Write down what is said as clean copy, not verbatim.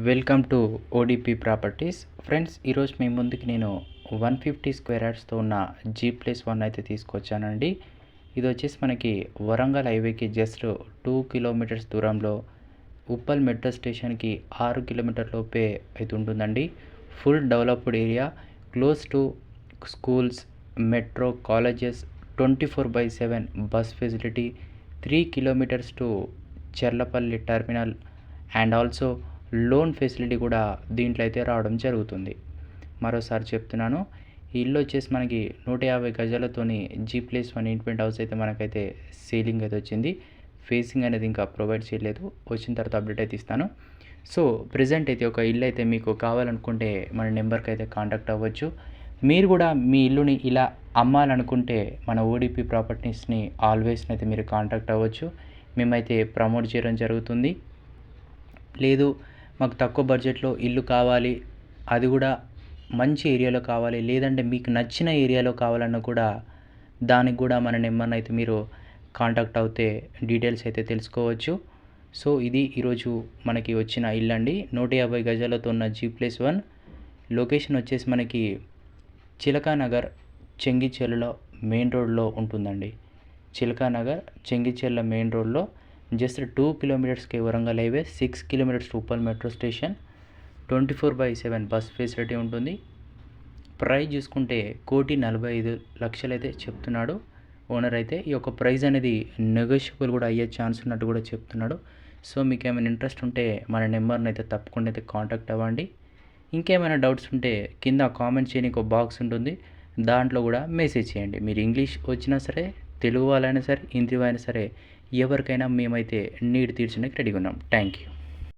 Welcome to ODP properties. Friends, ఈరోజు మీ ముందుకి నేను 150 స్క్వేర్ యార్డ్స్తో ఉన్న G+1 అయితే తీసుకొచ్చానండి. ఇది వచ్చేసి మనకి వరంగల్ హైవేకి జస్ట్ 2 కిలోమీటర్స్ దూరంలో, ఉప్పల్ మెట్రో స్టేషన్కి 6 కిలోమీటర్ లోపే అయితే ఉంటుందండి. Full developed area, close to schools, metro, colleges, 24/7 bus facility, 3 kilometres to Cherlapalli terminal and also loan facility కూడా దీంట్లో అయితే రావడం జరుగుతుంది. మరోసారి చెప్తున్నాను, ఈ ఇల్లు వచ్చేసి మనకి 150 గజాలతోని G+1 ఇండిపెండెంట్ హౌస్ అయితే మనకైతే సీలింగ్ అయితే వచ్చింది. ఫేసింగ్ అనేది ఇంకా ప్రొవైడ్ చేయలేదు, వచ్చిన తర్వాత అప్డేట్ అయితే ఇస్తాను. సో ప్రజెంట్ అయితే ఒక ఇల్లు అయితే మీకు కావాలనుకుంటే మన నెంబర్కి అయితే కాంటాక్ట్ అవ్వచ్చు. మీరు కూడా మీ ఇల్లుని ఇలా అమ్మాలనుకుంటే మన ఓడిపి ప్రాపర్టీస్ని ఆల్వేస్ని అయితే మీరు కాంటాక్ట్ అవ్వచ్చు. మేమైతే ప్రమోట్ చేయడం జరుగుతుంది. లేదు మాకు తక్కువ బడ్జెట్లో ఇల్లు కావాలి, అది కూడా మంచి ఏరియాలో కావాలి, లేదంటే మీకు నచ్చిన ఏరియాలో కావాలన్నా కూడా దానికి కూడా మన నెంబర్ని అయితే మీరు కాంటాక్ట్ అవుతే డీటెయిల్స్ అయితే తెలుసుకోవచ్చు. సో ఇది ఈరోజు మనకి వచ్చిన ఇల్లు అండి. 150 గజాలతో ఉన్న G+1. లొకేషన్ వచ్చేసి మనకి చిలకానగర్ చెంగిచెర్లలో మెయిన్ రోడ్లో ఉంటుందండి. చిలకానగర్ చెంగిచెర్ల మెయిన్ రోడ్లో జస్ట్ 2 కిలోమీటర్స్కి Warangal highway, 6 kilometres Uppal metro station, 24/7 bus facility ఉంటుంది. ప్రైస్ చూసుకుంటే 1,45,00,000 అయితే చెప్తున్నాడు ఓనర్ అయితే. ఈ యొక్క ప్రైస్ అనేది నెగోషియబుల్ కూడా అయ్యే ఛాన్స్ ఉన్నట్టు కూడా చెప్తున్నాడు. సో మీకు ఏమైనా ఇంట్రెస్ట్ ఉంటే మన నెంబర్ని అయితే తప్పకుండా అయితే కాంటాక్ట్ అవ్వండి. ఇంకేమైనా డౌట్స్ ఉంటే కింద కామెంట్ చేయడానికి ఒక బాక్స్ ఉంటుంది, దాంట్లో కూడా మెసేజ్ చేయండి. మీరు ఇంగ్లీష్ వచ్చినా సరే, తెలుగు వాళ్ళైనా సరే, హిందీ అయినా సరే, ఎవరికైనా మేమైతే నీడ్ తీర్చడానికి రెడీగా ఉన్నాం. Thank you.